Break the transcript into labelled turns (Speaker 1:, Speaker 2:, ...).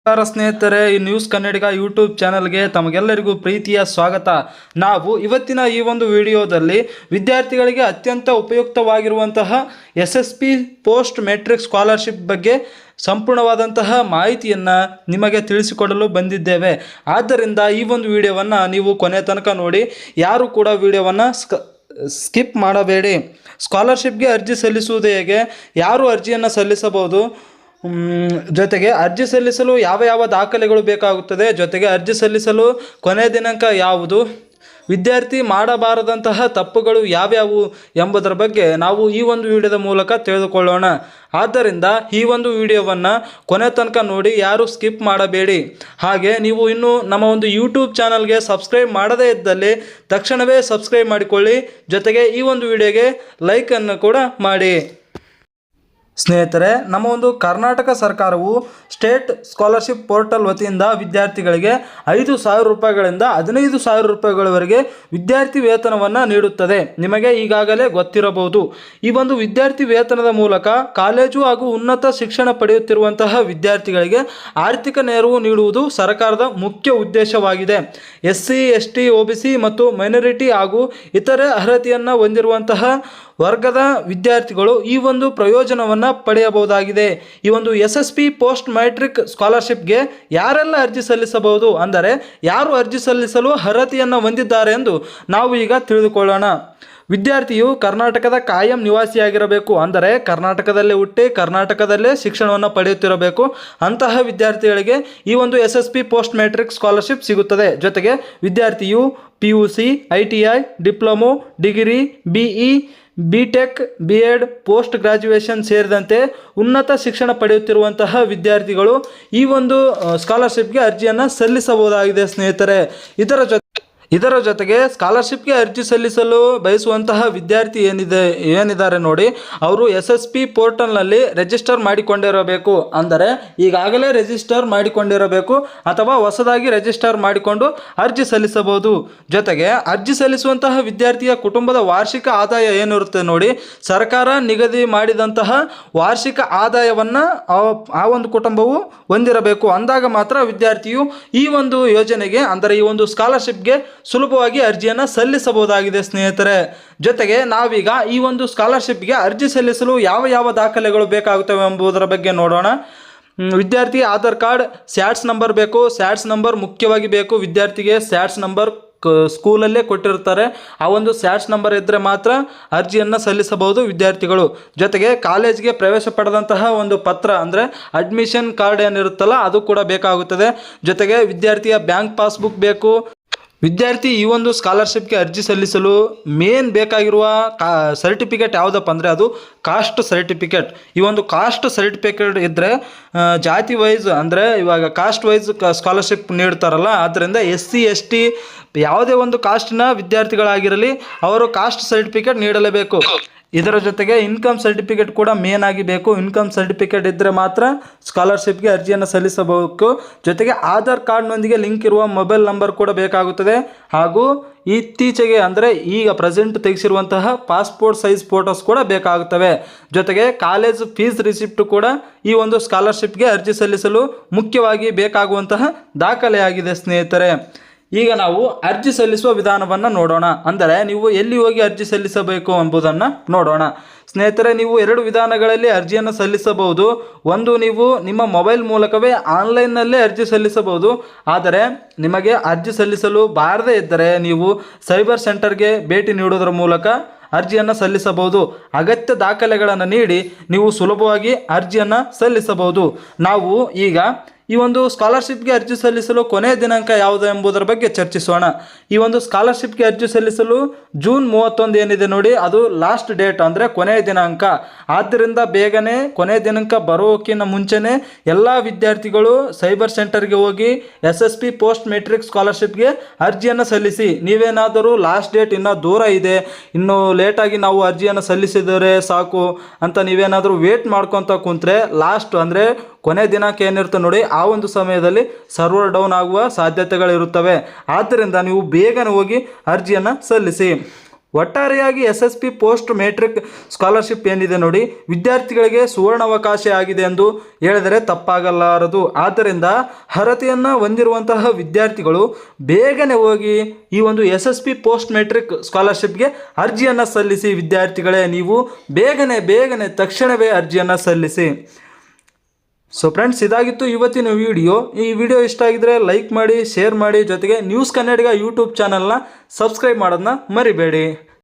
Speaker 1: ನಮಸ್ಕಾರ ಸ್ನೇಹಿತರೆ, ಈ ನ್ಯೂಸ್ ಕನ್ನಡಿಗ ಯೂಟ್ಯೂಬ್ ಚಾನಲ್ಗೆ ತಮಗೆಲ್ಲರಿಗೂ ಪ್ರೀತಿಯ ಸ್ವಾಗತ. ನಾವು ಇವತ್ತಿನ ಈ ಒಂದು ವಿಡಿಯೋದಲ್ಲಿ ವಿದ್ಯಾರ್ಥಿಗಳಿಗೆ ಅತ್ಯಂತ ಉಪಯುಕ್ತವಾಗಿರುವಂತಹ SSP ಪೋಸ್ಟ್ ಮೆಟ್ರಿಕ್ ಸ್ಕಾಲರ್ಶಿಪ್ ಬಗ್ಗೆ ಸಂಪೂರ್ಣವಾದಂತಹ ಮಾಹಿತಿಯನ್ನು ನಿಮಗೆ ತಿಳಿಸಿಕೊಡಲು ಬಂದಿದ್ದೇವೆ. ಆದ್ದರಿಂದ ಈ ಒಂದು ವಿಡಿಯೋವನ್ನು ನೀವು ಕೊನೆ ತನಕ ನೋಡಿ, ಯಾರು ಕೂಡ ವಿಡಿಯೋವನ್ನು ಸ್ಕಿಪ್ ಮಾಡಬೇಡಿ. ಸ್ಕಾಲರ್ಶಿಪ್ಗೆ ಅರ್ಜಿ ಸಲ್ಲಿಸುವುದು ಹೇಗೆ, ಯಾರು ಅರ್ಜಿಯನ್ನು ಸಲ್ಲಿಸಬಹುದು, ಜೊತೆಗೆ ಅರ್ಜಿ ಸಲ್ಲಿಸಲು ಯಾವ ದಾಖಲೆಗಳು ಬೇಕಾಗುತ್ತದೆ, ಜೊತೆಗೆ ಅರ್ಜಿ ಸಲ್ಲಿಸಲು ಕೊನೆಯ ದಿನಾಂಕ ಯಾವುದು, ವಿದ್ಯಾರ್ಥಿ ಮಾಡಬಾರದಂತಹ ತಪ್ಪುಗಳು ಯಾವ್ಯಾವು ಎಂಬುದರ ಬಗ್ಗೆ ನಾವು ಈ ಒಂದು ವಿಡಿಯೋದ ಮೂಲಕ ತಿಳಿದುಕೊಳ್ಳೋಣ. ಆದ್ದರಿಂದ ಈ ಒಂದು ವಿಡಿಯೋವನ್ನು ಕೊನೆ ತನಕ ನೋಡಿ, ಯಾರು ಸ್ಕಿಪ್ ಮಾಡಬೇಡಿ. ಹಾಗೆ ನೀವು ಇನ್ನೂ ನಮ್ಮ ಒಂದು ಯೂಟ್ಯೂಬ್ ಚಾನಲ್ಗೆ ಸಬ್ಸ್ಕ್ರೈಬ್ ಮಾಡದೇ ಇದ್ದಲ್ಲಿ ತಕ್ಷಣವೇ ಸಬ್ಸ್ಕ್ರೈಬ್ ಮಾಡಿಕೊಳ್ಳಿ. ಜೊತೆಗೆ ಈ ಒಂದು ವಿಡಿಯೋಗೆ ಲೈಕನ್ನು ಕೂಡ ಮಾಡಿ. ಸ್ನೇಹಿತರೆ, ನಮ್ಮ ಒಂದು ಕರ್ನಾಟಕ ಸರ್ಕಾರವು ಸ್ಟೇಟ್ ಸ್ಕಾಲರ್ಶಿಪ್ ಪೋರ್ಟಲ್ ವತಿಯಿಂದ ವಿದ್ಯಾರ್ಥಿಗಳಿಗೆ 5,000 ರೂಪಾಯಿಗಳಿಂದ 15,000 ರೂಪಾಯಿಗಳವರೆಗೆ ವಿದ್ಯಾರ್ಥಿ ವೇತನವನ್ನು ನೀಡುತ್ತದೆ. ನಿಮಗೆ ಈಗಾಗಲೇ ಗೊತ್ತಿರಬಹುದು. ಈ ಒಂದು ವಿದ್ಯಾರ್ಥಿ ವೇತನದ ಮೂಲಕ ಕಾಲೇಜು ಹಾಗೂ ಉನ್ನತ ಶಿಕ್ಷಣ ಪಡೆಯುತ್ತಿರುವಂತಹ ವಿದ್ಯಾರ್ಥಿಗಳಿಗೆ ಆರ್ಥಿಕ ನೆರವು ನೀಡುವುದು ಸರ್ಕಾರದ ಮುಖ್ಯ ಉದ್ದೇಶವಾಗಿದೆ. SC, ST, OBC ಮತ್ತು ಮೈನಾರಿಟಿ ಹಾಗೂ ಇತರೆ ಅರ್ಹತೆಯನ್ನು ಹೊಂದಿರುವಂತಹ ವರ್ಗದ ವಿದ್ಯಾರ್ಥಿಗಳು ಈ ಒಂದು ಪ್ರಯೋಜನವನ್ನು ಪಡೆಯಬಹುದಾಗಿದೆ. ಈ ಒಂದು SSP ಪೋಸ್ಟ್ ಮ್ಯಾಟ್ರಿಕ್ ಸ್ಕಾಲರ್ಶಿಪ್ಗೆ ಯಾರೆಲ್ಲ ಅರ್ಜಿ ಸಲ್ಲಿಸಬಹುದು, ಅಂದರೆ ಯಾರು ಅರ್ಜಿ ಸಲ್ಲಿಸಲು ಅರ್ಹತೆಯನ್ನು ಹೊಂದಿದ್ದಾರೆ ಎಂದು ನಾವು ಈಗ ತಿಳಿದುಕೊಳ್ಳೋಣ. ವಿದ್ಯಾರ್ಥಿಯು ಕರ್ನಾಟಕದ ಕಾಯಂ ನಿವಾಸಿಯಾಗಿರಬೇಕು, ಅಂದರೆ ಕರ್ನಾಟಕದಲ್ಲೇ ಹುಟ್ಟಿ ಕರ್ನಾಟಕದಲ್ಲೇ ಶಿಕ್ಷಣವನ್ನು ಪಡೆಯುತ್ತಿರಬೇಕು. ಅಂತಹ ವಿದ್ಯಾರ್ಥಿಗಳಿಗೆ ಈ ಒಂದು SSP ಪೋಸ್ಟ್ ಮ್ಯಾಟ್ರಿಕ್ ಸ್ಕಾಲರ್ಶಿಪ್ ಸಿಗುತ್ತದೆ. ಜೊತೆಗೆ ವಿದ್ಯಾರ್ಥಿಯು PUC, ITI, diploma, degree, BE, BTech, B.Ed, post graduation ಸೇರಿದಂತೆ ಉನ್ನತ ಶಿಕ್ಷಣ ಪಡೆಯುತ್ತಿರುವಂತಹ ವಿದ್ಯಾರ್ಥಿಗಳು ಈ ಒಂದು ಸ್ಕಾಲರ್ಶಿಪ್ಗೆ ಅರ್ಜಿಯನ್ನು ಸಲ್ಲಿಸಬಹುದಾಗಿದೆ. ಸ್ನೇಹಿತರೆ, ಇದರ ಜೊತೆಗೆ ಸ್ಕಾಲರ್ಶಿಪ್ಗೆ ಅರ್ಜಿ ಸಲ್ಲಿಸಲು ಬಯಸುವಂತಹ ವಿದ್ಯಾರ್ಥಿ ಏನಿದ್ದಾರೆ ನೋಡಿ, ಅವರು SSP ಪೋರ್ಟಲ್ನಲ್ಲಿ ರಿಜಿಸ್ಟರ್ ಮಾಡಿಕೊಂಡಿರಬೇಕು. ಅಂದರೆ ಈಗಾಗಲೇ ರಿಜಿಸ್ಟರ್ ಮಾಡಿಕೊಂಡಿರಬೇಕು ಅಥವಾ ಹೊಸದಾಗಿ ರಿಜಿಸ್ಟರ್ ಮಾಡಿಕೊಂಡು ಅರ್ಜಿ ಸಲ್ಲಿಸಬಹುದು. ಜೊತೆಗೆ ಅರ್ಜಿ ಸಲ್ಲಿಸುವಂತಹ ವಿದ್ಯಾರ್ಥಿಯ ಕುಟುಂಬದ ವಾರ್ಷಿಕ ಆದಾಯ ಏನಿರುತ್ತೆ ನೋಡಿ, ಸರ್ಕಾರ ನಿಗದಿ ಮಾಡಿದಂತಹ ವಾರ್ಷಿಕ ಆದಾಯವನ್ನು ಆ ಒಂದು ಕುಟುಂಬವು ಹೊಂದಿರಬೇಕು. ಅಂದಾಗ ಮಾತ್ರ ವಿದ್ಯಾರ್ಥಿಯು ಈ ಒಂದು ಯೋಜನೆಗೆ, ಅಂದರೆ ಈ ಒಂದು ಸ್ಕಾಲರ್ಶಿಪ್ಗೆ ಸುಲಭವಾಗಿ ಅರ್ಜಿಯನ್ನು ಸಲ್ಲಿಸಬಹುದಾಗಿದೆ. ಸ್ನೇಹಿತರೆ, ಜೊತೆಗೆ ನಾವೀಗ ಈ ಒಂದು ಸ್ಕಾಲರ್ಶಿಪ್ಗೆ ಅರ್ಜಿ ಸಲ್ಲಿಸಲು ಯಾವ ದಾಖಲೆಗಳು ಬೇಕಾಗುತ್ತವೆ ಎಂಬುದರ ಬಗ್ಗೆ ನೋಡೋಣ. ವಿದ್ಯಾರ್ಥಿ ಆಧಾರ್ ಕಾರ್ಡ್, ಸ್ಯಾಟ್ಸ್ ನಂಬರ್ ಬೇಕು. ಸ್ಯಾಟ್ಸ್ ನಂಬರ್ ಮುಖ್ಯವಾಗಿ ಬೇಕು. ವಿದ್ಯಾರ್ಥಿಗೆ ಸ್ಯಾಟ್ಸ್ ನಂಬರ್ ಸ್ಕೂಲಲ್ಲೇ ಕೊಟ್ಟಿರ್ತಾರೆ. ಆ ಒಂದು ಸ್ಯಾಟ್ಸ್ ನಂಬರ್ ಇದ್ದರೆ ಮಾತ್ರ ಅರ್ಜಿಯನ್ನು ಸಲ್ಲಿಸಬಹುದು ವಿದ್ಯಾರ್ಥಿಗಳು. ಜೊತೆಗೆ ಕಾಲೇಜ್ಗೆ ಪ್ರವೇಶ ಪಡೆದಂತಹ ಒಂದು ಪತ್ರ, ಅಂದರೆ ಅಡ್ಮಿಷನ್ ಕಾರ್ಡ್ ಏನಿರುತ್ತಲ್ಲ ಅದು ಕೂಡ ಬೇಕಾಗುತ್ತದೆ. ಜೊತೆಗೆ ವಿದ್ಯಾರ್ಥಿಯ ಬ್ಯಾಂಕ್ ಪಾಸ್ಬುಕ್ ಬೇಕು. ವಿದ್ಯಾರ್ಥಿ ಈ ಒಂದು ಸ್ಕಾಲರ್ಶಿಪ್ಗೆ ಅರ್ಜಿ ಸಲ್ಲಿಸಲು ಮೇನ್ ಬೇಕಾಗಿರುವ ಸರ್ಟಿಫಿಕೇಟ್ ಯಾವುದಪ್ಪ ಅಂದರೆ ಅದು ಕಾಸ್ಟ್ ಸರ್ಟಿಫಿಕೇಟ್. ಈ ಒಂದು ಕಾಸ್ಟ್ ಸರ್ಟಿಫಿಕೇಟ್ ಇದ್ದರೆ ಜಾತಿ ವೈಸ್, ಅಂದರೆ ಇವಾಗ ಕಾಸ್ಟ್ ವೈಸ್ ಸ್ಕಾಲರ್ಶಿಪ್ ನೀಡ್ತಾರಲ್ಲ, ಆದ್ದರಿಂದ SC, ST ಯಾವುದೇ ಒಂದು ಕಾಸ್ಟ್ನ ವಿದ್ಯಾರ್ಥಿಗಳಾಗಿರಲಿ ಅವರು ಕಾಸ್ಟ್ ಸರ್ಟಿಫಿಕೇಟ್ ನೀಡಲೇಬೇಕು. ಇದರ ಜೊತೆಗೆ ಇನ್ಕಮ್ ಸರ್ಟಿಫಿಕೇಟ್ ಕೂಡ ಮೇನ್ ಆಗಿ ಬೇಕು. ಇನ್ಕಮ್ ಸರ್ಟಿಫಿಕೇಟ್ ಇದ್ದರೆ ಮಾತ್ರ ಸ್ಕಾಲರ್ಶಿಪ್ಗೆ ಅರ್ಜಿಯನ್ನು ಸಲ್ಲಿಸಬೇಕು. ಜೊತೆಗೆ ಆಧಾರ್ ಕಾರ್ಡ್ನೊಂದಿಗೆ ಲಿಂಕ್ ಇರುವ ಮೊಬೈಲ್ ನಂಬರ್ ಕೂಡ ಬೇಕಾಗುತ್ತದೆ. ಹಾಗೂ ಇತ್ತೀಚೆಗೆ, ಅಂದರೆ ಈಗ ಪ್ರೆಸೆಂಟ್ ತೆಗೆಸಿರುವಂತಹ ಪಾಸ್ಪೋರ್ಟ್ ಸೈಜ್ ಫೋಟೋಸ್ ಕೂಡ ಬೇಕಾಗುತ್ತವೆ. ಜೊತೆಗೆ ಕಾಲೇಜ್ ಫೀಸ್ ರಿಸಿಪ್ಟ್ ಕೂಡ ಈ ಒಂದು ಸ್ಕಾಲರ್ಶಿಪ್ಗೆ ಅರ್ಜಿ ಸಲ್ಲಿಸಲು ಮುಖ್ಯವಾಗಿ ಬೇಕಾಗುವಂತಹ ದಾಖಲೆಯಾಗಿದೆ. ಸ್ನೇಹಿತರೆ, ಈಗ ನಾವು ಅರ್ಜಿ ಸಲ್ಲಿಸುವ ವಿಧಾನವನ್ನು ನೋಡೋಣ. ಅಂದರೆ ನೀವು ಎಲ್ಲಿ ಹೋಗಿ ಅರ್ಜಿ ಸಲ್ಲಿಸಬೇಕು ಎಂಬುದನ್ನು ನೋಡೋಣ. ಸ್ನೇಹಿತರೆ, ನೀವು 2 ವಿಧಾನಗಳಲ್ಲಿ ಅರ್ಜಿಯನ್ನು ಸಲ್ಲಿಸಬಹುದು. ಒಂದು, ನೀವು ನಿಮ್ಮ ಮೊಬೈಲ್ ಮೂಲಕವೇ ಆನ್ಲೈನ್ನಲ್ಲೇ ಅರ್ಜಿ ಸಲ್ಲಿಸಬಹುದು. ಆದರೆ ನಿಮಗೆ ಅರ್ಜಿ ಸಲ್ಲಿಸಲು ಬಾರದೇ ಇದ್ದರೆ ನೀವು ಸೈಬರ್ ಸೆಂಟರ್ಗೆ ಭೇಟಿ ನೀಡುವುದರ ಮೂಲಕ ಅರ್ಜಿಯನ್ನು ಸಲ್ಲಿಸಬಹುದು. ಅಗತ್ಯ ದಾಖಲೆಗಳನ್ನು ನೀಡಿ ನೀವು ಸುಲಭವಾಗಿ ಅರ್ಜಿಯನ್ನು ಸಲ್ಲಿಸಬಹುದು. ನಾವು ಈಗ ಈ ಒಂದು ಸ್ಕಾಲರ್ಶಿಪ್ಗೆ ಅರ್ಜಿ ಸಲ್ಲಿಸಲು ಕೊನೆಯ ದಿನಾಂಕ ಯಾವುದು ಎಂಬುದರ ಬಗ್ಗೆ ಚರ್ಚಿಸೋಣ. ಈ ಒಂದು ಸ್ಕಾಲರ್ಶಿಪ್ಗೆ ಅರ್ಜಿ ಸಲ್ಲಿಸಲು ಜೂನ್ 31 ಏನಿದೆ ನೋಡಿ, ಅದು ಲಾಸ್ಟ್ ಡೇಟ್, ಅಂದರೆ ಕೊನೆಯ ದಿನಾಂಕ. ಆದ್ದರಿಂದ ಬೇಗನೆ ಕೊನೆಯ ದಿನಾಂಕ ಬರೋಕ್ಕಿಂತ ಮುಂಚೆನೇ ಎಲ್ಲ ವಿದ್ಯಾರ್ಥಿಗಳು ಸೈಬರ್ ಸೆಂಟರ್ಗೆ ಹೋಗಿ SSP ಪೋಸ್ಟ್ ಮೆಟ್ರಿಕ್ ಸ್ಕಾಲರ್ಶಿಪ್ಗೆ ಅರ್ಜಿಯನ್ನು ಸಲ್ಲಿಸಿ. ನೀವೇನಾದರೂ ಲಾಸ್ಟ್ ಡೇಟ್ ಇನ್ನೂ ದೂರ ಇದೆ, ಇನ್ನೂ ಲೇಟಾಗಿ ನಾವು ಅರ್ಜಿಯನ್ನು ಸಲ್ಲಿಸಿದರೆ ಸಾಕು ಅಂತ ನೀವೇನಾದರೂ ವೇಟ್ ಮಾಡ್ಕೊತ ಕುಂತ್ರೆ ಲಾಸ್ಟ್, ಅಂದರೆ ಕೊನೆ ದಿನಾಂಕ ಏನಿರುತ್ತೆ ನೋಡಿ, ಆ ಒಂದು ಸಮಯದಲ್ಲಿ ಸರ್ವರ್ ಡೌನ್ ಆಗುವ ಸಾಧ್ಯತೆಗಳಿರುತ್ತವೆ. ಆದ್ದರಿಂದ ನೀವು ಬೇಗನೆ ಹೋಗಿ ಅರ್ಜಿಯನ್ನು ಸಲ್ಲಿಸಿ. ಒಟ್ಟಾರೆಯಾಗಿ SSP ಪೋಸ್ಟ್ ಮೆಟ್ರಿಕ್ ಸ್ಕಾಲರ್ಶಿಪ್ ಏನಿದೆ ನೋಡಿ, ವಿದ್ಯಾರ್ಥಿಗಳಿಗೆ ಸುವರ್ಣಾವಕಾಶ ಆಗಿದೆ ಎಂದು ಹೇಳಿದರೆ ತಪ್ಪಾಗಲಾರದು. ಆದ್ದರಿಂದ ಅರ್ಹತೆಯನ್ನು ಹೊಂದಿರುವಂತಹ ವಿದ್ಯಾರ್ಥಿಗಳು ಬೇಗನೆ ಹೋಗಿ ಈ ಒಂದು SSP ಪೋಸ್ಟ್ ಮೆಟ್ರಿಕ್ ಸ್ಕಾಲರ್ಶಿಪ್ಗೆ ಅರ್ಜಿಯನ್ನು ಸಲ್ಲಿಸಿ. ವಿದ್ಯಾರ್ಥಿಗಳೇ, ನೀವು ಬೇಗನೆ ತಕ್ಷಣವೇ ಅರ್ಜಿಯನ್ನು ಸಲ್ಲಿಸಿ. ಸೊ ಫ್ರೆಂಡ್ಸ್, ಇದಾಗಿತ್ತು ಇವತ್ತಿನ ವಿಡಿಯೋ. ಈ ವಿಡಿಯೋ ಇಷ್ಟ ಆಗಿದ್ರೆ ಲೈಕ್ ಮಾಡಿ, ಶೇರ್ ಮಾಡಿ, ಜೊತೆಗೆ ನ್ಯೂಸ್ ಕನ್ನಡಿಗ ಯೂಟ್ಯೂಬ್ ಚಾನಲ್ನ ಸಬ್ಸ್ಕ್ರೈಬ್ ಮಾಡೋದನ್ನ ಮರಿಬೇಡಿ.